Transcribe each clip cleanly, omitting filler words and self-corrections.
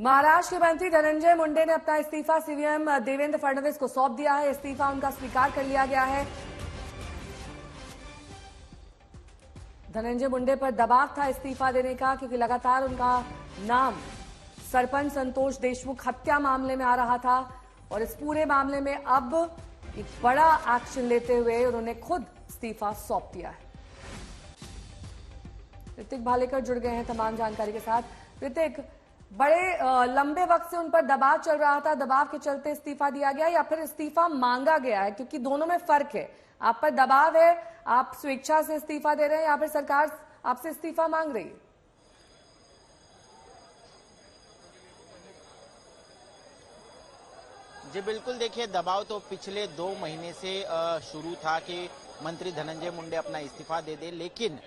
महाराष्ट्र के मंत्री धनंजय मुंडे ने अपना इस्तीफा सीएम देवेंद्र फडणवीस को सौंप दिया है। इस्तीफा उनका स्वीकार कर लिया गया है। धनंजय मुंडे पर दबाव था इस्तीफा देने का, क्योंकि लगातार उनका नाम सरपंच संतोष देशमुख हत्या मामले में आ रहा था और इस पूरे मामले में अब एक बड़ा एक्शन लेते हुए उन्होंने खुद इस्तीफा सौंप दिया है। ऋतिक भालेकर जुड़ गए हैं तमाम जानकारी के साथ। ऋतिक, बड़े लंबे वक्त से उन पर दबाव चल रहा था, दबाव के चलते इस्तीफा दिया गया या फिर इस्तीफा मांगा गया है? क्योंकि दोनों में फर्क है। आप पर दबाव है, आप स्वेच्छा से इस्तीफा दे रहे हैं या फिर सरकार आपसे इस्तीफा मांग रही है? जी बिल्कुल, देखिए दबाव तो पिछले 2 महीने से शुरू था कि मंत्री धनंजय मुंडे अपना इस्तीफा दे दे, लेकिन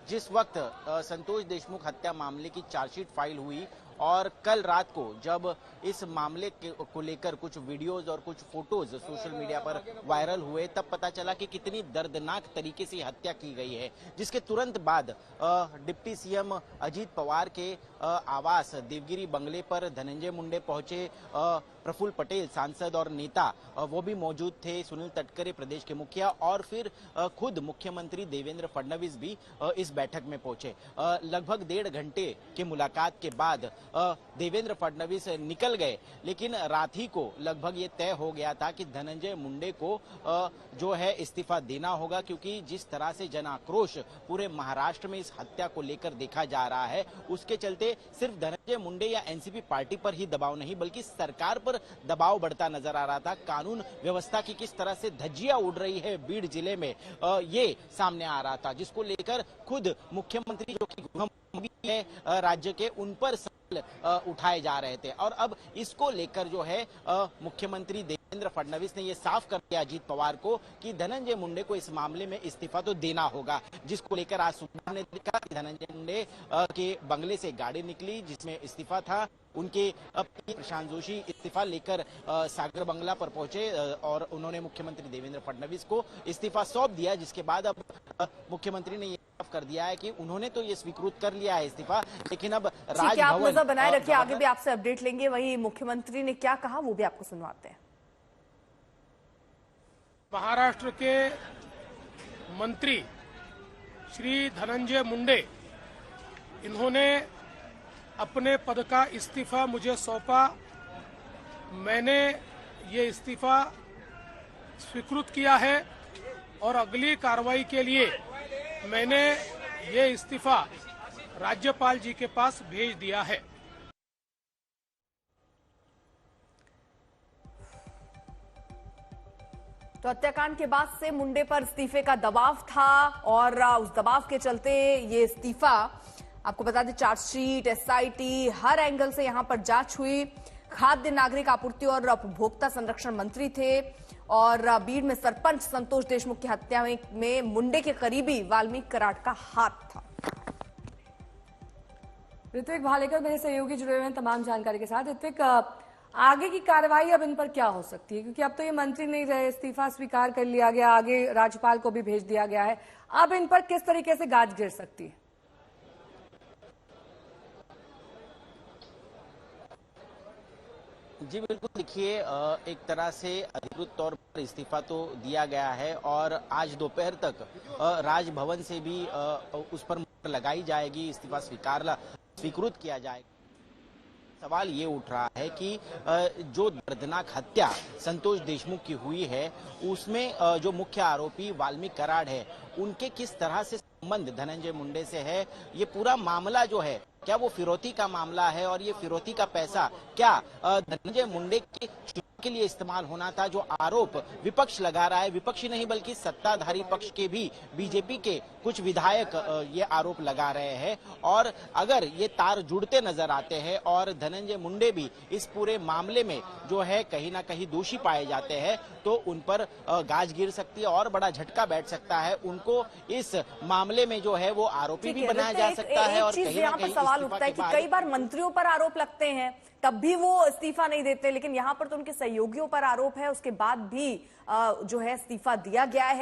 जिस वक्त संतोष देशमुख हत्या मामले की चार्जशीट फाइल हुई और कल रात को जब इस मामले को लेकर कुछ वीडियोस और कुछ फोटोज सोशल मीडिया पर वायरल हुए, तब पता चला कि कितनी दर्दनाक तरीके से हत्या की गई है। जिसके तुरंत बाद डिप्टी सीएम अजीत पवार के आवास देवगिरी बंगले पर धनंजय मुंडे पहुंचे। प्रफुल्ल पटेल सांसद और नेता वो भी मौजूद थे, सुनील तटकरे प्रदेश के मुखिया और फिर खुद मुख्यमंत्री देवेंद्र फडणवीस भी इस बैठक में पहुंचे। लगभग 1.5 घंटे की मुलाकात के बाद देवेंद्र फडणवीस निकल गए, लेकिन रात ही को लगभग ये तय हो गया था कि धनंजय मुंडे को जो है इस्तीफा देना होगा, क्योंकि जिस तरह से जन आक्रोश पूरे महाराष्ट्र में इस हत्या को लेकर देखा जा रहा है, उसके चलते सिर्फ धनंजय मुंडे या एनसीपी पार्टी पर ही दबाव नहीं बल्कि सरकार पर दबाव बढ़ता नजर आ रहा था। कानून व्यवस्था की किस तरह से धज्जियां उड़ रही है बीड़ जिले में, ये सामने आ रहा था, जिसको लेकर खुद मुख्यमंत्री जो कि है राज्य के, उन पर उठाए जा रहे थे। और अब इसको लेकर जो है मुख्यमंत्री देवेंद्र फडणवीस ने यह साफ कर दिया अजीत पवार को कि धनंजय मुंडे को इस मामले में इस्तीफा तो देना होगा, जिसको लेकर आज सुबह ने देखा कि धनंजय मुंडे के बंगले से गाड़ी निकली जिसमें इस्तीफा था। उनके प्रशांत जोशी इस्तीफा लेकर सागर बंगला पर पहुंचे और उन्होंने मुख्यमंत्री देवेंद्र फडणवीस को इस्तीफा सौंप दिया, जिसके बाद अब मुख्यमंत्री ने साफ कर दिया है कि उन्होंने तो ये स्वीकृत कर लिया है इस्तीफा, लेकिन अब राजभवन आप नजर बनाए रखिए, आगे भी आपसे अपडेट लेंगे। वहीं मुख्यमंत्री ने क्या कहा वो भी आपको सुनवाते हैं। महाराष्ट्र के मंत्री श्री धनंजय मुंडे, इन्होंने अपने पद का इस्तीफा मुझे सौंपा। मैंने ये इस्तीफा स्वीकृत किया है और अगली कार्रवाई के लिए मैंने ये इस्तीफा राज्यपाल जी के पास भेज दिया है। तो हत्याकांड के बाद से मुंडे पर इस्तीफे का दबाव था और उस दबाव के चलते ये इस्तीफा, आपको बता दें चार्जशीट, एसआईटी, हर एंगल से यहां पर जांच हुई। खाद्य नागरिक आपूर्ति और उपभोक्ता संरक्षण मंत्री थे और बीड़ में सरपंच संतोष देशमुख की हत्या में मुंडे के करीबी वाल्मीकि कराड का हाथ था। ऋतिक भालेकर मेरे सहयोगी जुड़े हुए हैं तमाम जानकारी के साथ। ऋतिक, आगे की कार्रवाई अब इन पर क्या हो सकती है, क्योंकि अब तो ये मंत्री नहीं रहे, इस्तीफा स्वीकार कर लिया गया, आगे राज्यपाल को भी भेज दिया गया है, अब इन पर किस तरीके से गाज गिर सकती है? जी बिल्कुल, देखिए एक तरह से अधिकृत तौर पर इस्तीफा तो दिया गया है और आज दोपहर तक राजभवन से भी उस पर मुहर लगाई जाएगी, इस्तीफा स्वीकृत किया जाएगा। सवाल ये उठ रहा है कि जो दर्दनाक हत्या संतोष देशमुख की हुई है, उसमें जो मुख्य आरोपी वाल्मीकि कराड है, उनके किस तरह से संबंध धनंजय मुंडे से है। ये पूरा मामला जो है, क्या वो फिरौती का मामला है और ये फिरौती का पैसा क्या धनंजय मुंडे के लिए इस्तेमाल होना था, जो आरोप विपक्ष लगा रहा है। विपक्षी नहीं बल्कि सत्ताधारी पक्ष के भी बीजेपी के कुछ विधायक ये आरोप लगा रहे हैं। और अगर ये तार जुड़ते नजर आते हैं और धनंजय मुंडे भी इस पूरे मामले में जो है कहीं ना कहीं दोषी पाए जाते हैं, तो उन पर गाज गिर सकती है और बड़ा झटका बैठ सकता है। उनको इस मामले में जो है वो आरोपी भी बनाया जा सकता है। और कहीं ना कहीं सवाल उठता है कि कई बार मंत्रियों पर आरोप लगते हैं तब भी वो इस्तीफा नहीं देते, लेकिन यहां पर तो उनके सहयोगियों पर आरोप है, उसके बाद भी जो है इस्तीफा दिया गया है।